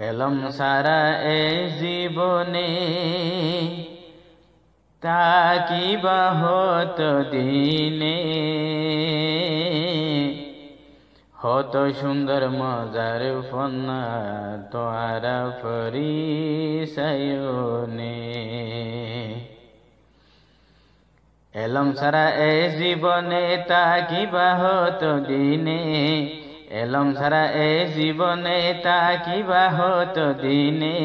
এলম সারা এ জীবনে তাকিবা হতো দিনে, হত সুন্দর মজার ফন্না তোয়ারা পরিচয়নে। এলম সারা এ জীবনে তাকিবা হতো দিনে, এলম সারা এ জীবনে তাকিবা হতো দিনে,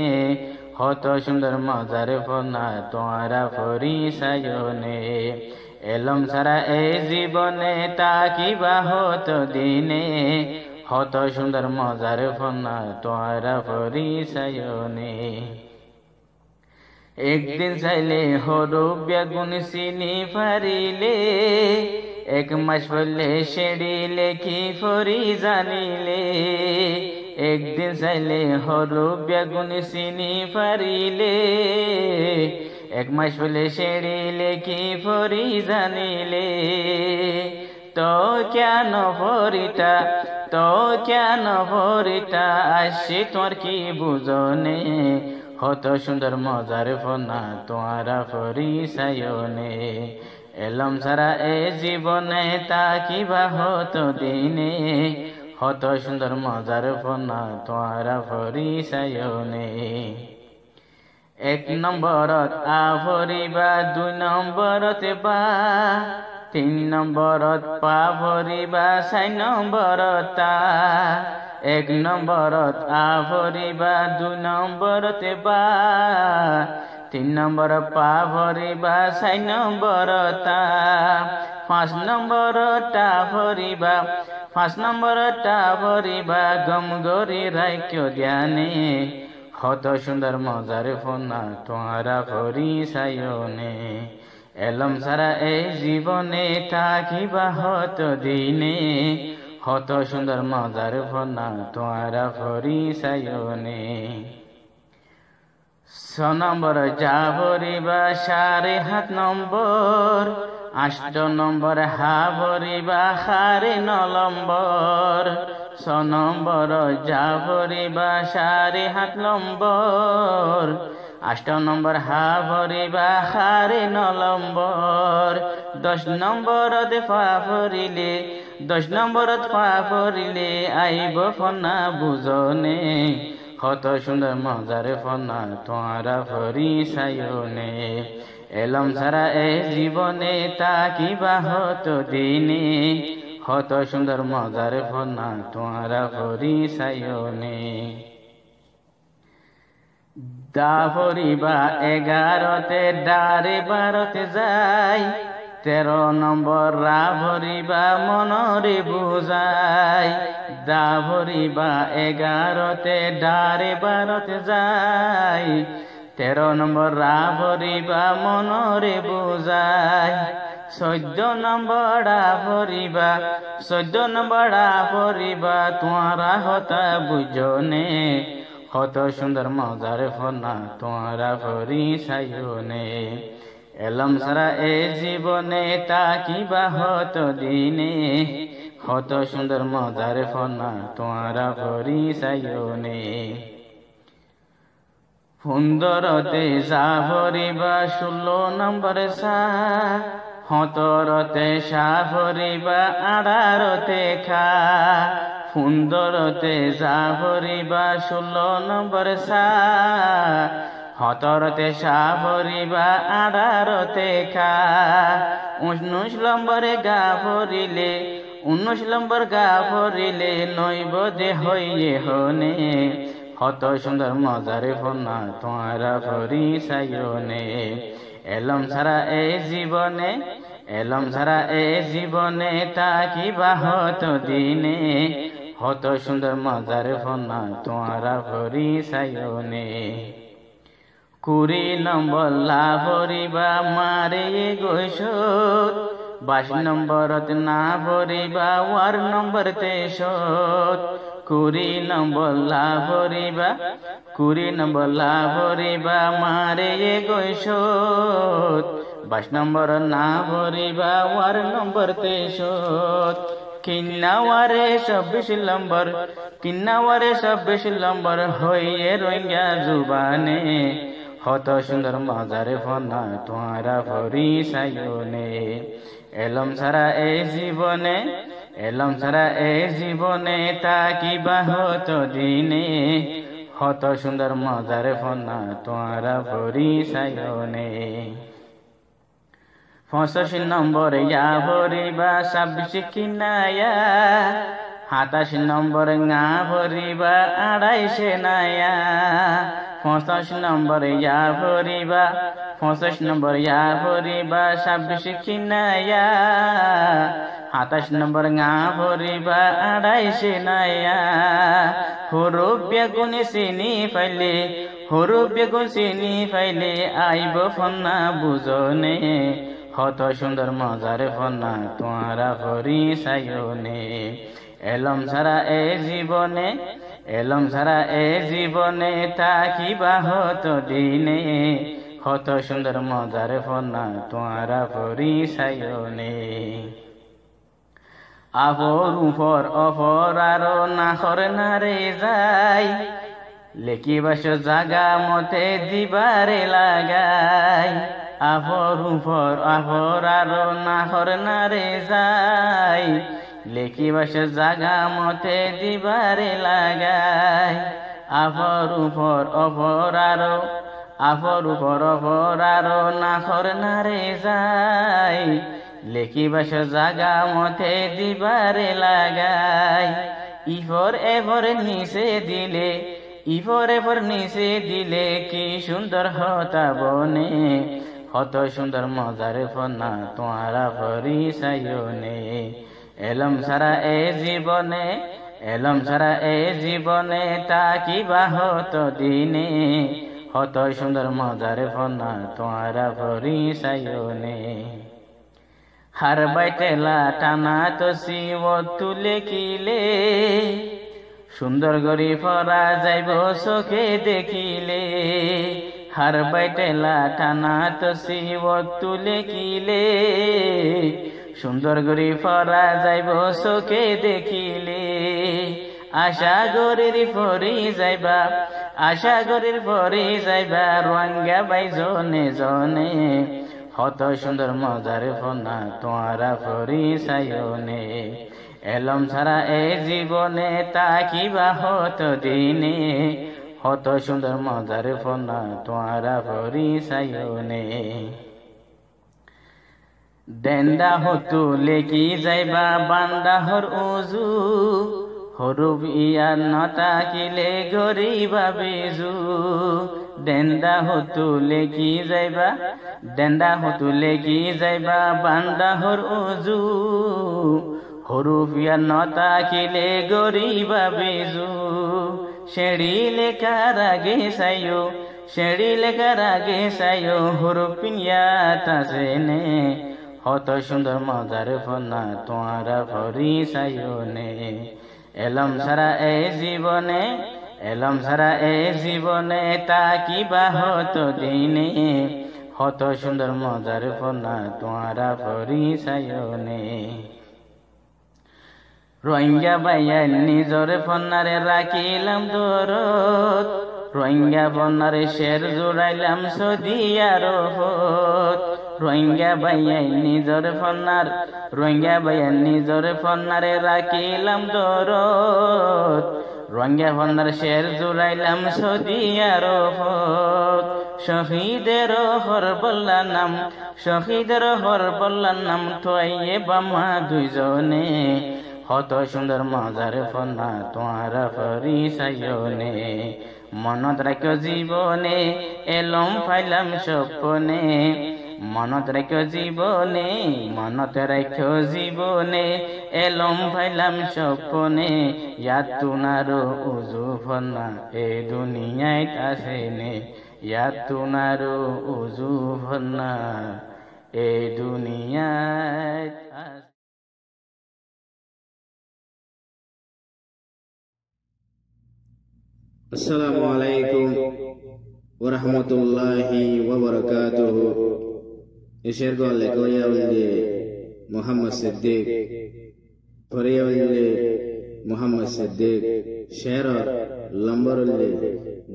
হত সুন্দর মজার ফন্না তোয়ারা পরিচয়নে। এলম সারা এ জীবনে তাকিবা হতো দিনে, হত সুন্দর মজার ফন্না তোয়ারা পরিচয়নে। একদিন চাইলে হরুপ বেগুন চিনি পারিলে, এক মাস পড়লে সেড়িলে কি ফরি জানিলে। একদিন চাইলে হরুপ বেগুন চিনি পারিলে, এক মাস পড়লে সেড়িলে কি ফরি জানিলে। তো কেন ফরিতা, তো কেন ফরিতা, আসছি তোমার কি বুঝনে, হত সুন্দর মজার ফন্না তোয়ারা পরিচয়নে। এলম সারা এ জীবনে তাকিবা হতো দিনে, হত সুন্দর মজার ফন্না তোয়ারা পরিচয়নে। এক নম্বরত আ ভরিবা, দুই নম্বরত বা, তিন নম্বরত পা ভরিবা, চার নম্বরত তা। এক নম্বরত আ ভরিবা, দুই নম্বরত বা, তিন নম্বর পা ভরিবা, চার নম্বরত তা। পাঁচ নম্বরত টা ভরিবা, পাঁচ নম্বরত টা ভরিবা, গম গরি রাইক্য ধ্যানে, হত সুন্দর মজার ফন্না তোয়ারা পরিচয়নে। এলম সারা এই জীবনে তাকিবা হতো দিনে, হত সুন্দর মজার ফন্না তোয়ারা পরিচয়নে। ছ নম্বর যা ভরিবা, সাড়ে সাত নম্বর, আষ্ট নম্বর হা ভরিবা, সাড়ে ন নম্বর। ছ নম্বর যা ভরিবা, সাড়ে সাত নম্বর, আষ্ট নম্বর হা ভরিবা, সাড়ে ন নম্বর। দশ নম্বরত পা ভরিলে, দশ নম্বরত পা ভরিলে, আইব ফন্না বুঝনে, হত সুন্দর মজার ফন্না তোয়ারা পরিচয়নে। এলম সারা এ জীবনে তাকিবা হতো দিনে, হত সুন্দর মজার ফন্না তোয়ারা পরিচয়নে। দা ভরিবা এগারোতে, ডারে বারোতে যায়, 13 নম্বর রা ভরিবা, মনরে বুঝাই। দা ভরিবা এগারোতে, ডারে বারোতে যায়, 13 নম্বর রা ভরিবা, মনরে বুঝাই। 14 নম্বর রা ভরিবা, 14 নম্বর রা ভরিবা, তোয়ারা হতা বুঝনে, হত সুন্দর মজার ফন্না তোয়ারা পরিচয়নে। এলম সারা এ জীবনে তাকিবা হতো দিনে, হত সুন্দর মজার ফন্না তোয়ারা পরিচয়নে। 15তে যা ভরিবা, 16 নম্বর সা, 17তে সা ভরিবা, 18তে খা। 15তে যা ভরিবা, 16 নম্বর সা, 17তে সা ভরিবা, 18তে খা। 19 নম্বরে গা ভরিলে, 19 নম্বর গা ভরিলে, নইব যে হইয়ে হনে, হত সুন্দর মজার ফন্না তোয়ারা পরিচয়নে। এলম সারা এ জীবনে, এলম সারা এ জীবনে তাকিবা হতো দিনে, হত সুন্দর মজার ফন্না তোয়ারা পরিচয়নে। 20 নম্বর লা ভরিবা, মারে গৈসত, 22 নম্বরত না ভরিবা, ওয়ার নম্বর 23। 20 নম্বর লা ভরিবা, 20 নম্বর লা ভরিবা, মারে গৈসত, 22 নম্বর না ভরিবা, ওয়ার নম্বর 23। কিন্নাওয়ারে ২৪ নম্বর, কিন্নাওয়ারে ২৪ নম্বর হইয়ে রোহিঙ্গা জুবানে, হত সুন্দর মজারে ফনা তোয়ারা ভরি সায়নে। এলম ছাড়া এই জীবনে, এলম ছাড়া এই জীবনে তা কিবা হতো দিনে, হত সুন্দর মজারে ফনা তোয়ারা ভরি সায়নে। ৮৫ নম্বর ইয়া ভরিবা ২৬ কিনায়া, ২৭ নম্বর ngা ভরিবা ২৮ নায়া। ৮৫ নম্বর ইয়া ভরিবা, ৮৫ নম্বর ইয়া ভরিবা ২৬ কিনায়া, ২৭ নম্বর ngা ভরিবা ২৮ নায়া। হুরুফ বেগুন চিনি পাইলে, হুরুফ বেগুন চিনি পাইলে আইব ফন্না বুঝনে, হত সুন্দর মজারে ফন্না তোয়ারা ভরি সায়নে। এলম ছাড়া এ জীবনে, এলম ছাড়া এ জীবনে তা কিবা হতো দিনে, হত সুন্দর মজারে ফন্না তোয়ারা ভরি সায়নে। আফর উপর অফর আরো নাখর নারে যাই, লেখিবাস জাগা মতে দিবারে লাগাই। আফর উপর আফর আরো নাখর নারে যাই, লেখিবাস জাগা মতে দিবারে লাগাই। আফর উপর অফর আরো, আফর উপর অফর আরো নাখর নারে যাই, লেখিবাস জাগা মতে দিবারে লাগাই। ইফর এফর নিচে দিলে, ইফর এফর নিচে দিলে কি সুন্দর হতা বনে, হত সুন্দর মজারে ফনা তোয়ারা ভরি সায়নে। এলম ছাড়া এ জীবনে, এলম ছাড়া এ জীবনে তা কিবা হতো দিনে, হত সুন্দর মজারে ফনা তোয়ারা ভরি সায়নে। হার বাইটেলা টানা তো শিব তুলে কিলে, সুন্দর গরি ফরা যাইব চোখে দেখিলে। হার বাইটেলা টানা তো শিব তুলে কিলে, সুন্দর গরি ফরা যাইব চোখে দেখিলে। আশা গরির ফরি যাইবা, আশা গরির ফরি যাইবা রোহিঙ্গা বাই জনে জনে, হত সুন্দর মজারে ফনা তোয়ারা ভরি সায়নে। এলম ছাড়া এ জীবনে তা কিবা হতো দিনে, হত সুন্দর মজারে ফনা তোয়ারা ভরি সায়নে। দেন্দা হতু লেকি যাইবা বান্দাহর উজু, হরুব ইয়ার নতাকিলে গরিবা বেজু। দেন্দা হতু লেকি যাইবা, দেন্দা হতু লেকি যাইবা বান্দাহর উজু, হরুব ইয়ার নতাকিলে গরিবা বেজু। শেড়ি লেখার আগে সাইও, শেড়ি লেখার আগে সাইও হরুফ ইয়াত আসেনে, হত সুন্দর মজারে ফনা তোয়ারা ভরি সায়নে। এলম ছাড়া এ জীবনে, এলম ছাড়া এ জীবনে তা কিবা হতো দিনে, হত সুন্দর মজারে ফনা তোয়ারা ভরি সায়নে। রোহিঙ্গা বাইয়া নিজর ফন্নারে রাখিলাম দরদ, রোহিঙ্গা বন্যারে শের জোড়াইলাম সদিয়ার হত। রোহিঙ্গা বাইয়া নিজর ফন্নার, রোহিঙ্গা বাইয়া নিজর ফন্নারে রাখিলাম দরদ, রোহিঙ্গা ফন্নার শের জোড়াইলাম সদিয়ার হত। শহীদের হরবল্লা নাম, শহীদের হরবল্লা নাম থয়ে বামা দুইজনে, হত সুন্দর মজার ফনা তোয়ারা ভরি সায়নে। মনত রাখ জীবনে এলম ফাইলাম স্বপ্নে, মনত রাখ জীবনে, মনত রাখ জীবনে এলম ফাইলাম স্বপ্নে। ইয়াত তুনারো উজু ফনা এ দুনিয়ায় আসেনে, ইয়াত তুনারো উজু ফনা এ দুনিয়ায়। আসসালামু আলাইকুম ওয়া রাহমাতুল্লাহি ওয়া বারাকাতুহু। এশের গলে কইয়া বলে মোহাম্মদ সিদ্দিক ফরিয়াউল্লে মোহাম্মদ সিদ্দিক শের লম্বর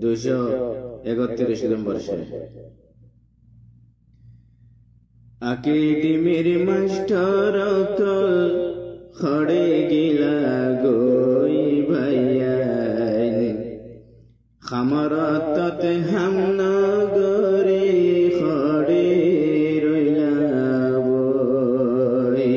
231 নম্বর শের। আকিডিমির মাস্টার কল খড়ে গিলা গই ভাইয়ান খামারাত হামনগরে খড়ে রইলা বই।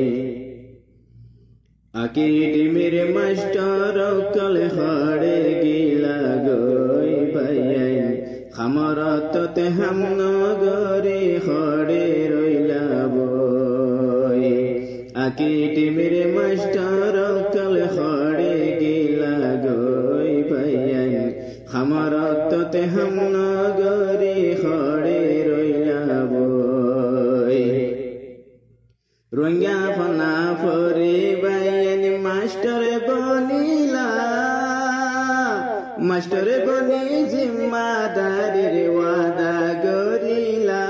আকিডিমির মাস্টার কল খড়ে গিলা গই ভাইয়ান খামারাত হামনগরে খড়ে রইলা বই। আকিডিমির মাস্টার কল খড়ে গিলা গই ভাইয়ান খামারাত হামনগরে খড়ে রইলা বই। রোঙ্গা ফনা ফরে বাইয়ান মাস্টার বনিলা মাস্টার বনি জিম্মাদারির ওয়াদা গরিলা।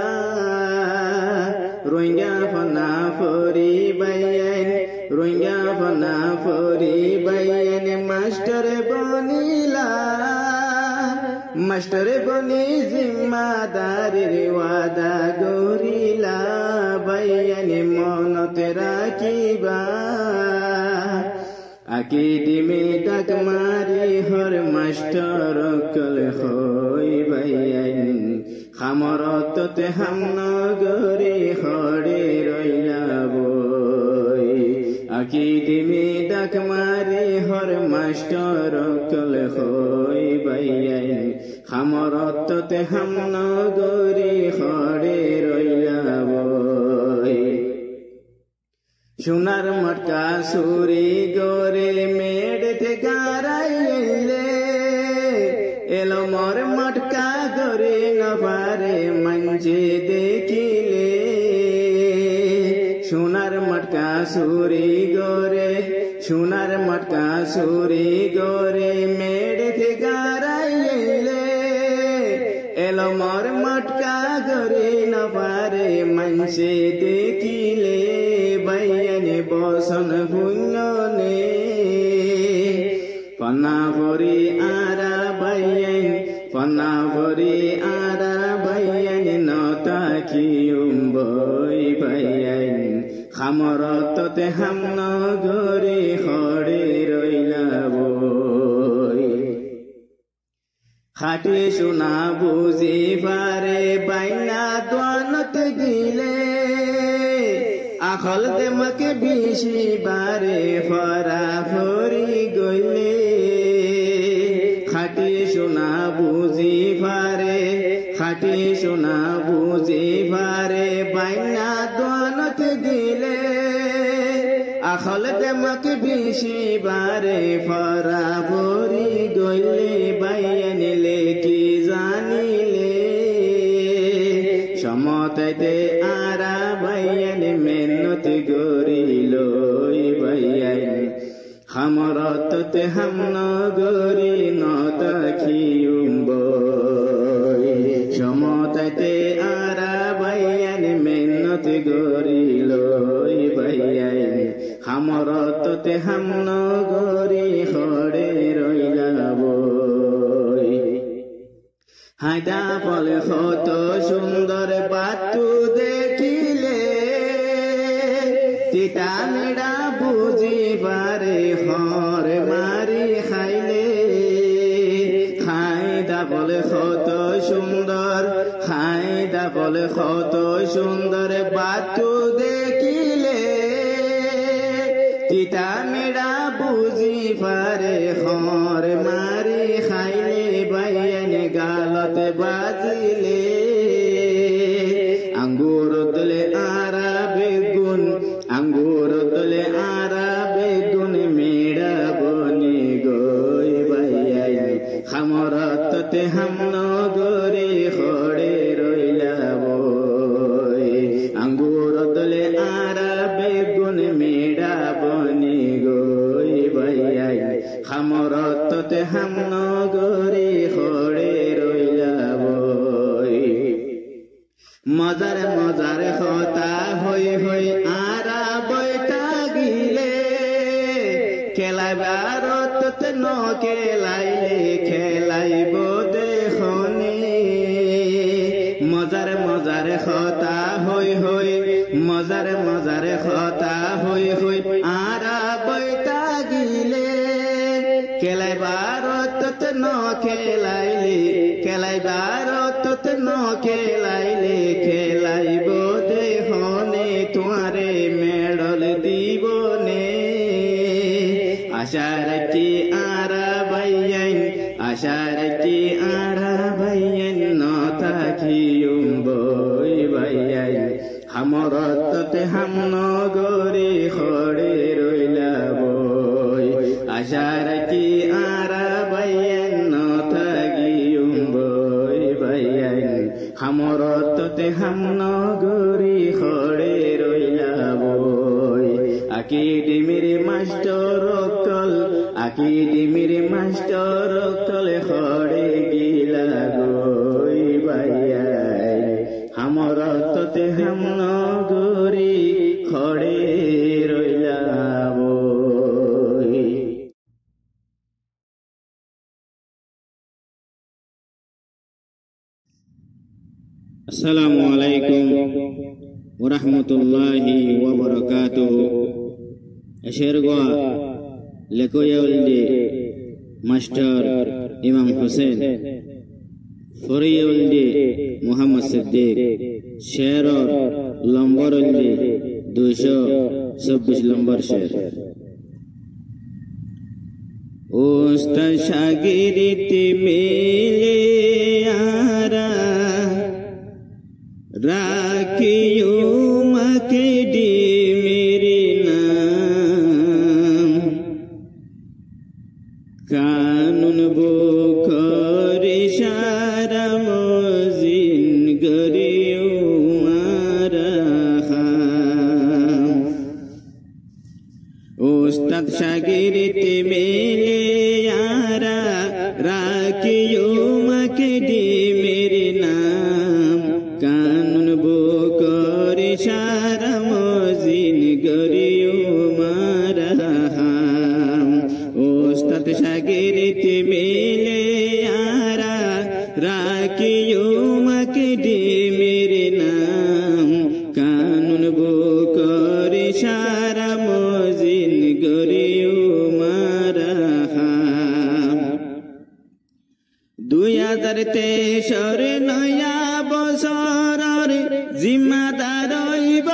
রোঙ্গা ফনা ফরি বাইয়ান রোঙ্গা ফনা ফরি বাইয়ান মাস্টার বনিলা মাস্টার বনি জিম্মাদারির ওয়াদা গরিলা। বাইয়ান মনতে রাখিবা আকিডিমে ডাক মারি হর মাস্টার কল হই বাইয়ান খামারাত হামনগরে খড়ে রইলা বই। আকিডিমে ডাক মারি হর মাস্টার কল হই বাইয়ান খামারাত হামনগরে খড়ে রইলা বই। সোনার মটকা সুরি গোরে মেড়তে গারাইলে এলো মোর মটকা গোরে নবারে মঞ্জে দেখিলে। সোনার মটকা সুরি গোরে সোনার মটকা সুরি গোরে মেড়তে গারাইলে এলো মোর মটকা গোরে নবারে মঞ্জে দেখিলে। বাইয়ান বসন হুন্ননে পনা ভরি আরা বাইয়ান পনা ভরি আরা বাইয়ান নতাকিউম বই বাইয়ান খামারাত হামনগরে খড়ে রইলা বই। খাটি সোনা বুঝি পারে বাইনা দোয়ানত গিলে আখল দেমকে বেশি বারে ফরা ফরি গইলে। খাটি সোনা বুঝি পারে খাটি সোনা বুঝি পারে বাইনা দোয়ানত দিলে আখল দেমকে বেশি বারে ফরা ফরি গইলে। বাইয়ান লেকি জানিলে সমতাইতে আরা বাইয়ান মেহনত গরিল বাইয়ান খামারাত হামনগরে নতাকিউম বই। সমতাইতে আরা বাইয়ান মেহনত গরিল বাইয়ান খামারাত হামনগরে খড়ে রইলা বই। হায়দা বলে কত সুন্দর বাতু দেখিলে তিতা মেড়া বুঝি পারে হর মারি খাইলে। খায়দা বলে কত সুন্দর খায়দা বলে কত সুন্দর বাতু দেখিলে তিতা মেড়া বুঝি পারে হর মারি খাইলে। বাইয়ান গালত বাজিলে আঙ্গুর দলে আরা বেগুন আঙ্গুর দলে আরা বেগুন মেড়া বনি গই বাইয়ান খামারাত হামনগরে খড়ে রইলা বই। আঙ্গুর দলে আরা বেগুন মেড়া বনি গই বাইয়ান খামারাত হামনগরে খড়ে রইলা বই। মজার মজার কথা হই হই আরা বইটা গিলে খেলাইলে খেলাইব দেখনে মজার মজার কথা হই হই মজার মজার কথা হই হই আরা বইতা গিলে খেলাইবার তত ন খেলাইলে খেলাইবার তত ন খেলাইলে খেলাইব দেখনে তোমারে মেডল দিবনে আশারটি আরা বাইয়াইন আশারটি আরা বাইয়াইন নতা খিয়ুম বই বাইয়াইন হামরততে হাম নগরে খড়ে রইলা বই আশারটি আরা বাইয়াইন নতা গিয়ুম বই বাইয়াইন হামরততে হাম নগরে খড়ে রইলা বই আকিডিমির মাস্টার কল আকিডিমির মাস্টার কল খড়ে গিলা গই বাইয়াই হামর ততে হাম নগরি খড়ে রইলা বই। আসসালামু আলাইকুম ওয়া রাহমাতুল্লাহি ওয়া বারাকাতুহু। এশেরগা লেকোয়াউলদি মাস্টার ইমাম হোসেন ফরিউলদি মোহাম্মদ সিদ্দিক শের লম্বরুলদি 226 নম্বর শের। উস্তাদ শাগিরিদ মিলে আরা রাখিও মাকে দি মেরে নাম কানুন বুখারি সারা মজিন গরিও মারা উস্তাদ শাগিরিদ মিলে আরা রাখিও মাকে দি মেরে নাম কানুন বুখারি সারা মজিন গরিও মারা উস্তাদ শাগিরিদ মিলে আরা রাখিও মাকে দি মেরে নাম কানুন বুখারি সারা মজিন গরিও মারা 2023 নয়া বছরের জিম্মাদার হইব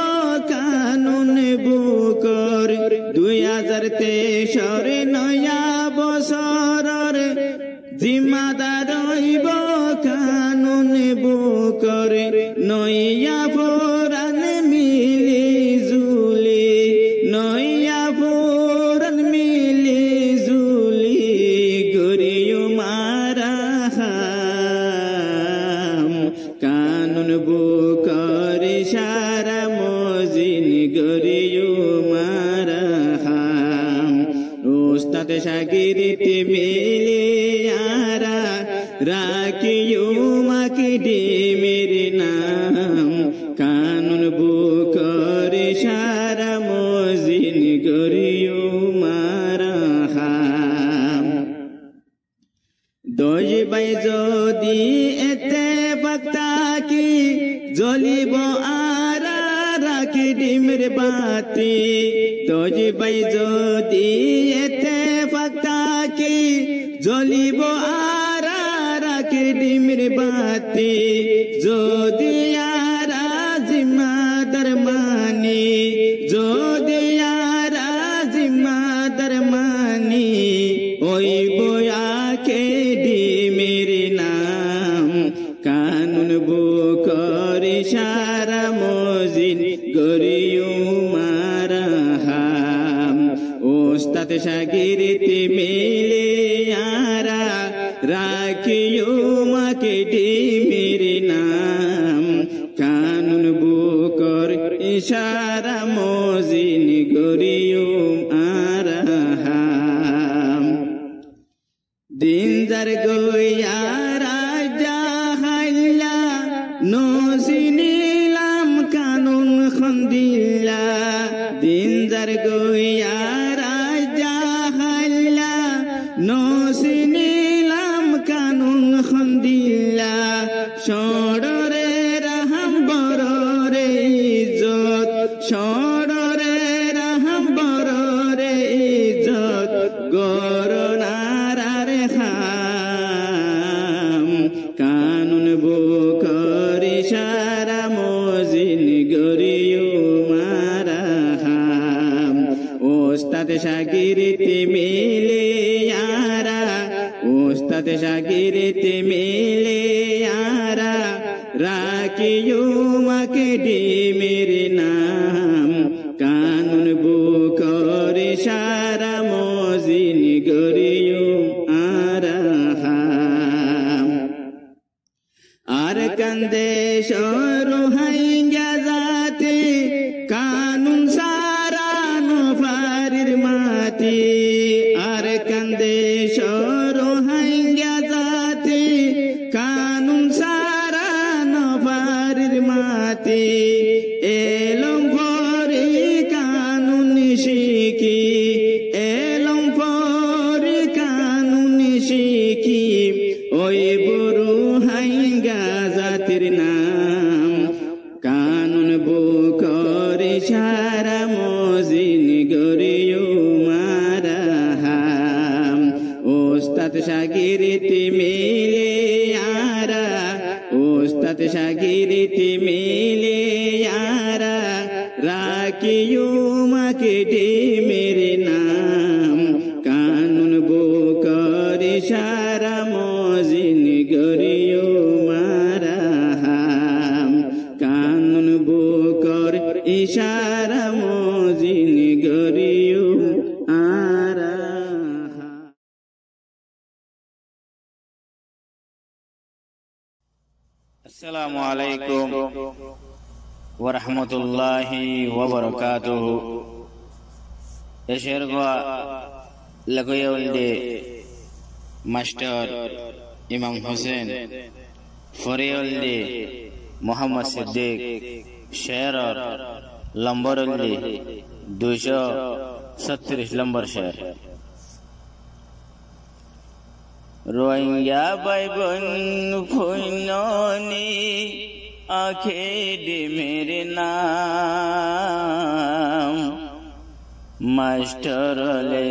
কানুন বুকর 2023 নয়া বছরের জিম্মাদার হইব কানুন বুকর নয়া ফোরান মিলি জুলি নয়া ফোরান মিলি জুলি গরিও মারা কানুন বুখারি সারা মজিন গরিও মারা উস্তাদ শাগিরিদ মিলে আরা রাখিও মাকে দি মেরে নাম কানুন বুখারি সারা মজিন গরিও মারা দশ বাই যদি এতে বক্তা কি জ্বলিব আরা রাখি ডিমের বাতি দশ বাই যদি এতে বক্তা কি জ্বলিব আরা রাখি ডিমের বাতি যদি আরা জিম্মাদার মানি যদি আরা জিম্মাদার মানি ওই বয়াকে দি মেরে নাম কানুন বুখারি সারা মজিন গরিও মারা উস্তাদ শাগিরিদ মিলে আরা রাখিও মাকে দি মেরে নাম কানুন বুখারি সারা মজিন গরিও মারা দিন যার গইয়া রাজা হাইলা নসিনিলাম কানুন খন্দিলা দিন যার গইয়া রাজা হাইলা নস উস্তাদ শাগিরিদ মিলে আরা রাখিও মাকেডেমের নাম কানুন বুকর সারা মজিন গরিও আরাহাম আর কান্দে সরহাইঙ্গা জাতে কানুন সারা নফারির মাতি আর কান্দে সরহাইঙ্গা জাতে কানুন সারা নফারির মাতি এলম পরে কানুন শিখি এলম পরে কানুন শিখি ওই বড় হাইঙ্গা জাতির নাম কানুন বুকর সারা মজিন গরিও মারাহাম উস্তাদ শাগিরিদ মিলে আরা উস্তাদ শাগিরিদ মিলে আরা রাখিও মাকেডেমের নাম কানুন বুকর সারা মজিন গরিও মারাহাম কানুন বুকর ইশারা মজিন গরিও আরাহাম। আসসালামু আলাইকুম ওয়া রাহমাতুল্লাহি ওয়া বারাকাতুহু। এশের গোয়া লগয়লদে মাস্টার ইমাম হোসেন ফরিয়লদে মোহাম্মদ সিদ্দিক শেরর লম্বরলদে 237 নম্বর শের। রোহিঙ্গা ভাই বোন ফুইননি আখেডেমের নাম মাস্টারলে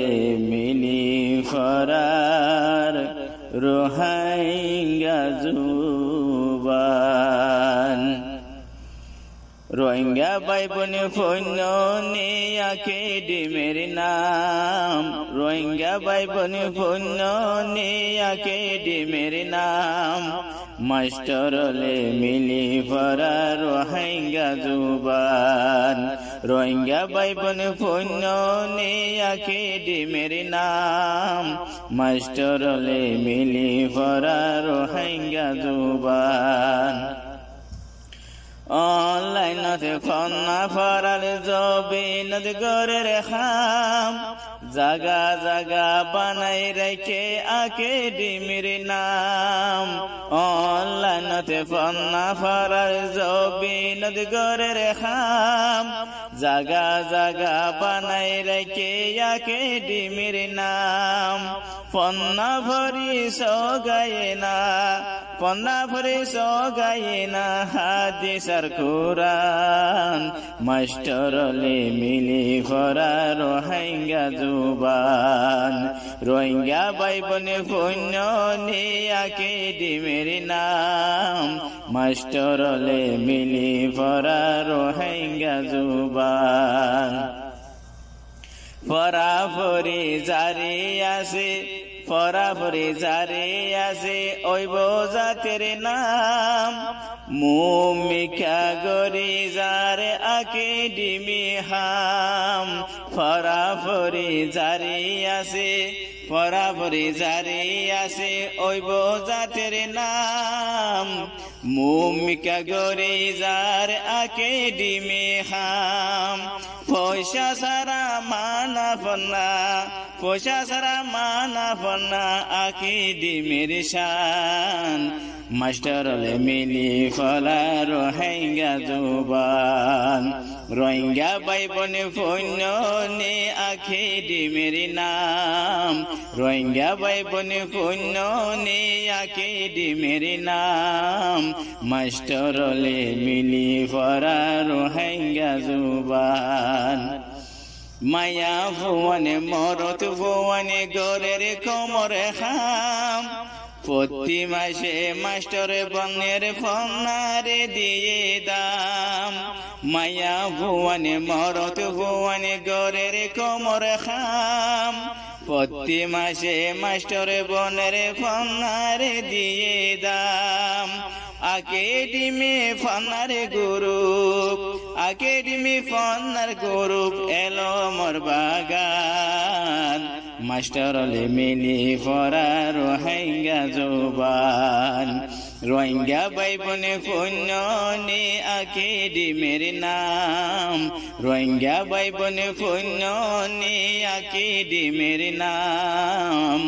মিলি ফরার রোহিঙ্গা জুবান। রোহিঙ্গা ভাই বোন ফুইননি আখেডেমের নাম রোহিঙ্গা ভাই বোন ফুইননি আখেডেমের নাম মাস্টারলে মিলি ফরার রোহিঙ্গা জুবান। রোহিঙ্গা ভাই বোন ফুইননি আখেডেমের নাম মাস্টারলে মিলি ফরার রোহিঙ্গা জুবান। অনলাইনতে ফন্না ফরাল জবিনত গরের খাম জাগা জাগা বানাই রেখে আকেডেমির নাম। অনলাইনতে ফন্না ফরাল জবিনত গরের খাম জাগা জাগা বানাই রেখে আকেডেমির নাম। ফন্না ভরি সগায়ে না ফন্না ভরি সগায়ে না হাদিসার কুরআন মাস্টারলে মিলি ফরা রোহিঙ্গা জুবান। রোহিঙ্গা ভাই বোন ফুইননি আকেডেমির নাম মাস্টারলে মিলি ফরা রোহিঙ্গা জুবান। ফরাফরি জারি আছে ফরাফরি জারি আছে ওইব জাতের নাম মুমিকা গরি যার আকেডেমি হাম। ফরাফরি জারি আছে ফরাফরি জারি আছে ওইব জাতের নাম মুমিকা গরি যার আকেডেমি হাম। পয়সা সারা মানা ফন্না পয়সা সারা মানা ফন্না আকেডেমির শান মাস্টারলে মিলি ফলা রোহিঙ্গা জুবান। রোহিঙ্গা ভাই বোন ফুইননি আকেডেমির নাম রোহিঙ্গা ভাই বোন ফুইননি আকেডেমির নাম মাস্টারলে মিলি ফলা রোহিঙ্গা জুবান। মায়া ভুবনে মরত ভুবনে গরের কোমরে খাম প্রতি মাসে মাস্টার বনের ফন্নারে দিয়ে দাম। মায়া ভুবনে মরত ভুবনে গরের কোমরে খাম প্রতি মাসে মাস্টার বোনের ফোনারে দিয়ে দাম একাডেমি ফোনার গ্রুপ একাডেমি ফোনার গ্রুপ এলো মোর বাগান মাস্টার হলে মিলি পড়া রোহিঙ্গা জবান রোহিঙ্গা ভাই বোনে পুণ্যনি একাডেমির নাম রোহিঙ্গা ভাই বোনে পুণ্যনি একাডেমির নাম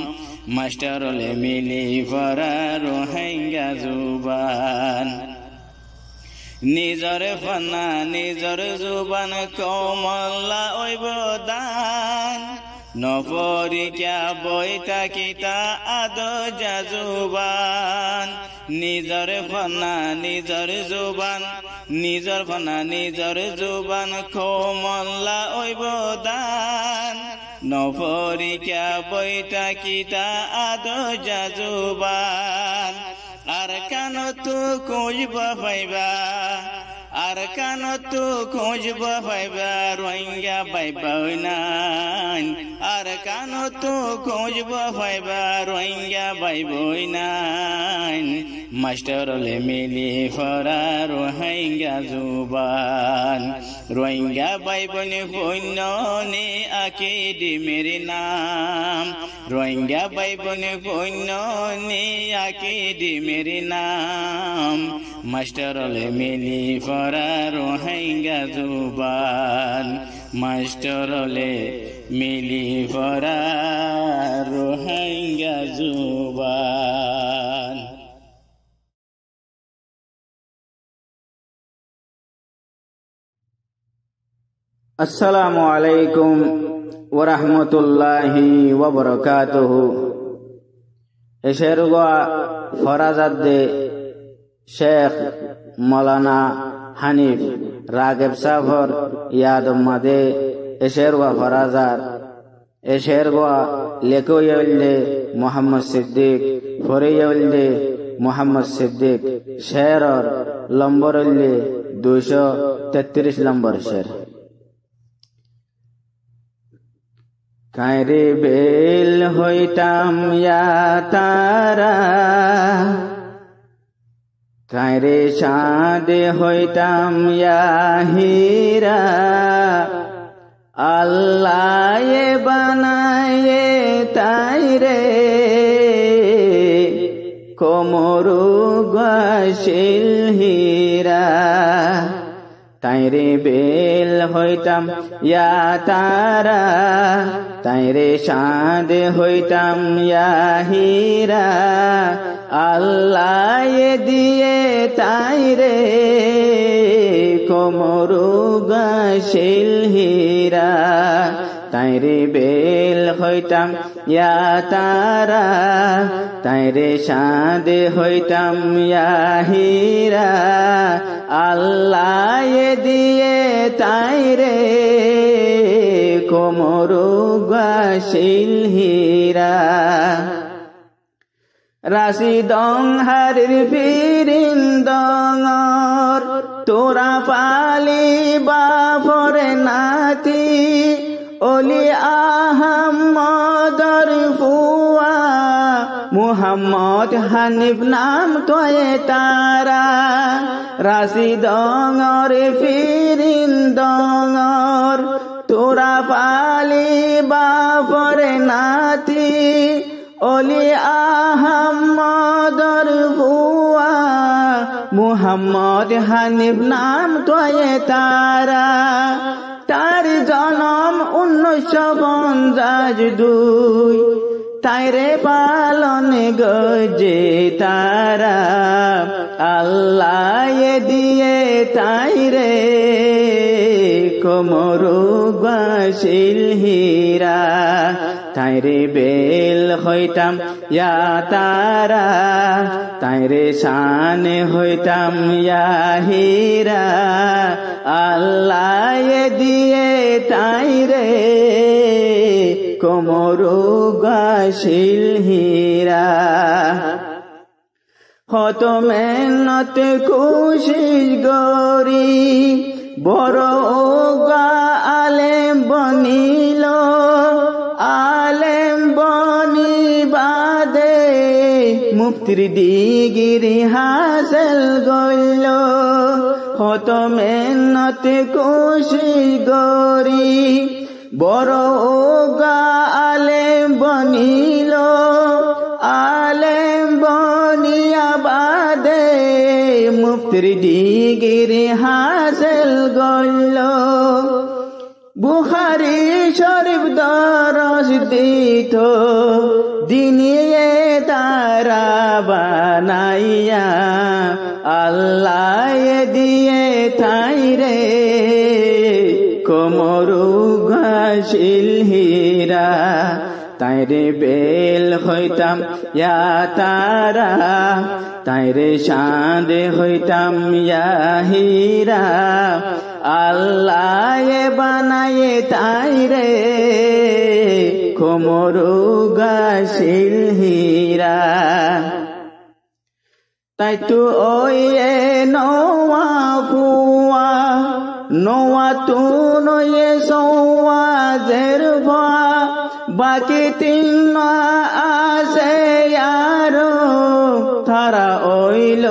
মাস্টার হলে মিলি পড়া রোহিঙ্গা জবান নিজর ফনা নিজর জুবান কমলা অবদান নপরিকা বইতা কিতা আদ জুবান নিজর ফনা নিজর জুবান নিজর ফনা নিজর জুবান কমলা অবদান নপরিকা বইতা কিতা আদ জুবান আর কান তো খুঁজব পাইবা আর কান তো খুঁজব পাইবা রোহিঙ্গা পাইবা নাই আর কান তো খুঁজব পাইবা রোহিঙ্গা পাইবই নাই মাস্টার হলে মিলি পড়া রোহিঙ্গা জুবান রোহিঙ্গা ভাই বোনে পুণ্যনি একাডেমির নাম রোহিঙ্গা ভাই বোনে পুণ্যনি একাডেমির নাম মাস্টার হলে মিলি পড়া রোহিঙ্গা জুবান মাস্টার হলে মিলি পড়া রোহিঙ্গা জুবান আসসালামু আলাইকুম ওয়া রাহমাতুল্লাহি ওয়া বারাকাতুহু এশেরগা ফরাজাদে শেখ মাওলানা হানিফ রাগেব সাফর ইয়াদ মাদে এশেরগা ফরাজাদ এশেরগা লেকোয়লে মোহাম্মদ সিদ্দিক ফরিয়লে মোহাম্মদ সিদ্দিক শেরর নম্বরলে 233 নম্বর শের কায়রে বেল হইতাম ইয়া তারা কায়রে চাঁদ হইতাম ইয়া হীরা আল্লাহ বানায়ে তাইরে কোমরু গাশিল হীরা তাইরে বেল হইতাম ইয়া তারা তাইরে চাঁদ হইতাম ইয়া হীরা আল্লাহ দিয়ে তাইরে কোমরু গাশিল হীরা তাইরে বেল হইতাম ইয়া তারা তাইরে চাঁদ হইতাম ইয়া হীরা আল্লাহ দিয়ে তাইরে কোমরু গাশিল হীরা রাশি দং হারির ফিরিন দঙর তোরা পালি বাফরে নাতি ওলি আহমদর ফুয়া মুহাম্মদ হানিফ নাম তোয়ে তারা রাশি দঙর ফিরিন দঙর তোরা পালি বাফরে নাতি ওলি আহমদর ফুয়া মুহাম্মদ হানিফ নাম তোয়ে তারা তার জন্ম 1952 তাইরে পালন গজে তারা আল্লাহ দিয়ে তাইরে কোমরু গাশিল হীরা তাইরে বেল হইতাম ইয়া তারা তাইরে শান হইতাম ইয়া হীরা আল্লাহ দিয়ে তাইরে কোমরু গাশিল হীরা হত মেহনত কোশিশ গরি বড় ওগা আলেম বনিল আলেম মুফতির ডিগ্রি হাসিল গইল হত মেহনত কোশিশ গরি বড় আলেম বনিল আলেম বনিয়া বাদে মুফতির ডিগ্রি হাসিল গইল বুখারী শরীফ দরস দিত দিনিয়ে তারা বানাইয়া আল্লাহ দিয়ে তাই রে কোমরু গাছিল হীরা তাইরে বেল হইতাম ইয়া তারা তাইরে চাঁদ হইতাম ইয়া হীরা আল্লাহ বানায়ে তাইরে কোমরু গাছিল হীরা তাই তো ওই নোয়া ফুয়া নোয়া তু নয়ে সোয়া জেরফা বাকি তিন আছে আরো তারা ওইল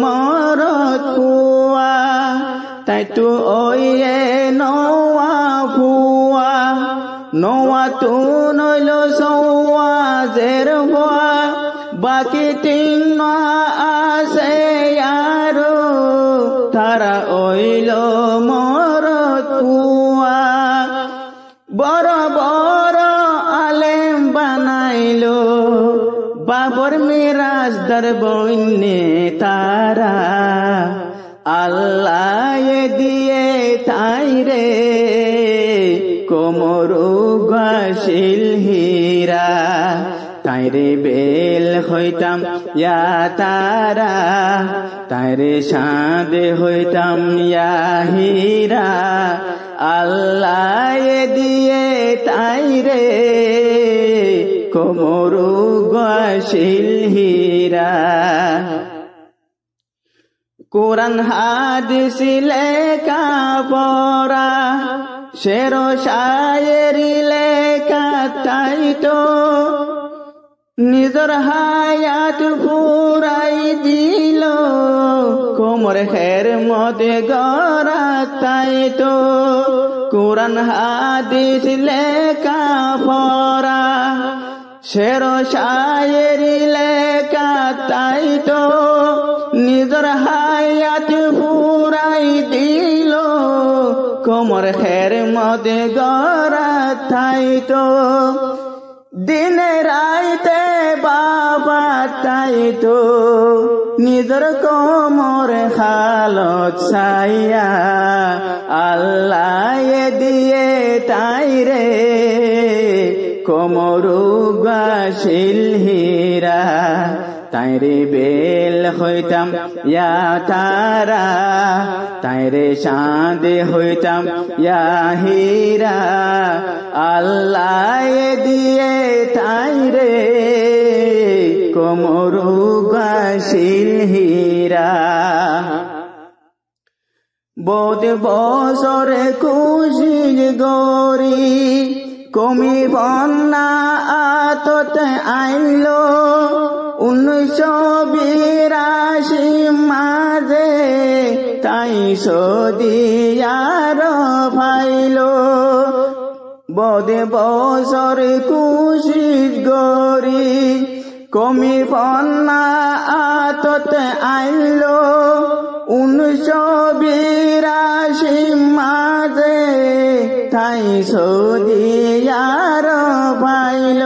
মরত ফুয়া তাই তো ওই নোয়া ফুয়া নোয়া তু নইল সোয়া জেরফা বাকি তিন আছে আরো তারা ওইল মরত ফুয়া বড় বড় আলেম বানাইল বাবর মিরাজ দরবইনে তারা আল্লাহ দিয়ে তাই রে কোমরু গাছিল হীরা তাইরে বেল হইতাম ইয়া তারা তাইরে চাঁদ হইতাম ইয়া হীরা আল্লাহ দিয়ে তাইরে কোমরু গাছিল হীরা কোরআন হাদিস লেখা পড়া শের শায়েরি লেখা তাই তো নিজর হায়াত ফুরাই দিল কোমর খের মতে গড়া তাই তো কোরআন হাদিস লেখা পড়া শের শায়েরি লেখা তাই তো নিজর হায়াত ফুরাই দিল কোমর খের মতে গড়া তাই তো দিনে রাইতে বাবা তাই তো নিজর কোমর হালত ছাইয়া আল্লাহ দিয়ে তাই রে কোমরু গাছিল হীরা তাইরে বেল হইতাম ইয়া তারা তাইরে চাঁদ হইতাম ইয়া হীরা আল্লাহ দিয়ে তাইরে কোমরু গাছিল হীরা বহুত বছরে খুশির গরি কমি বন্যা আতত আইল 1982 মাঝে তাই সদিয়ার ফাইল বদে বছর খুশির গরি কমি বন্যা আতত আইল 1982 মাঝে তাই সদিয়ার ফাইল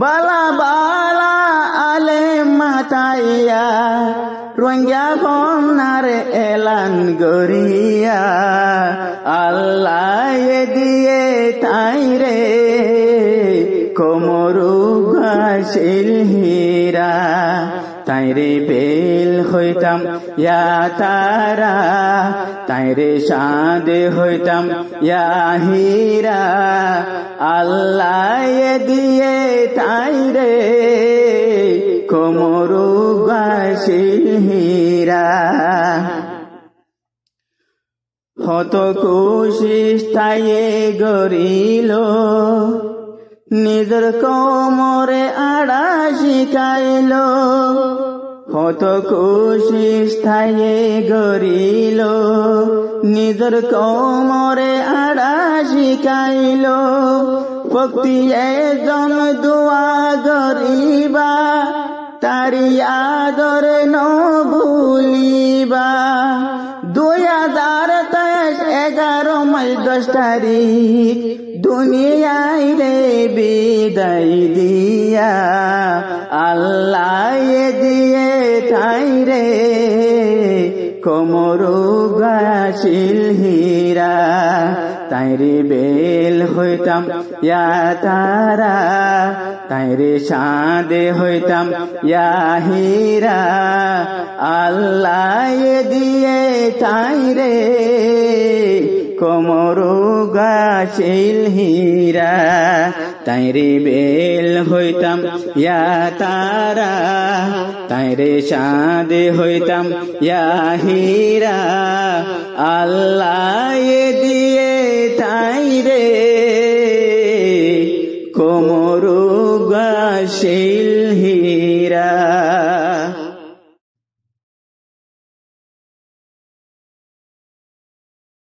বালা বালা আলে মাতাইয়া রোহিঙ্গা ফোনার এলান গরিয়া আল্লাহ দিয়ে তাই রে কোমরু গাছিল হীরা তাইরে বেল হইতাম ইয়া তারা তাইরে চাঁদ হইতাম ইয়া হীরা আল্লাহ দিয়ে তাইরে কোমরু গাছিল হীরা হত কোশিশ তাই গরিল নিজের কোমরে আড়া শিখাইল কত খুশি স্থায়ে গরিল নিজের কোমরে আড়া শিখাইল ভক্তি একজন দোয়া গরিবা তারি আদর ন ভুলিবা 2023 মাস 10 তারিখ দুনিয়ায় রে বিদায় দিয়া আল্লাহ দিয়ে ঠাই রে কোমরু গাছিল হীরা তাইরে বেল হইতাম ইয়া তারা তাইরে সাদে হইতাম ইয়া হীরা আল্লাহ দিয়ে ঠাই রে কোমরু গাছিল হীরা তাইরে বেল হইতাম ইয়া তারা তাইরে সাদে হইতাম ইয়া হীরা আল্লাহ দিয়ে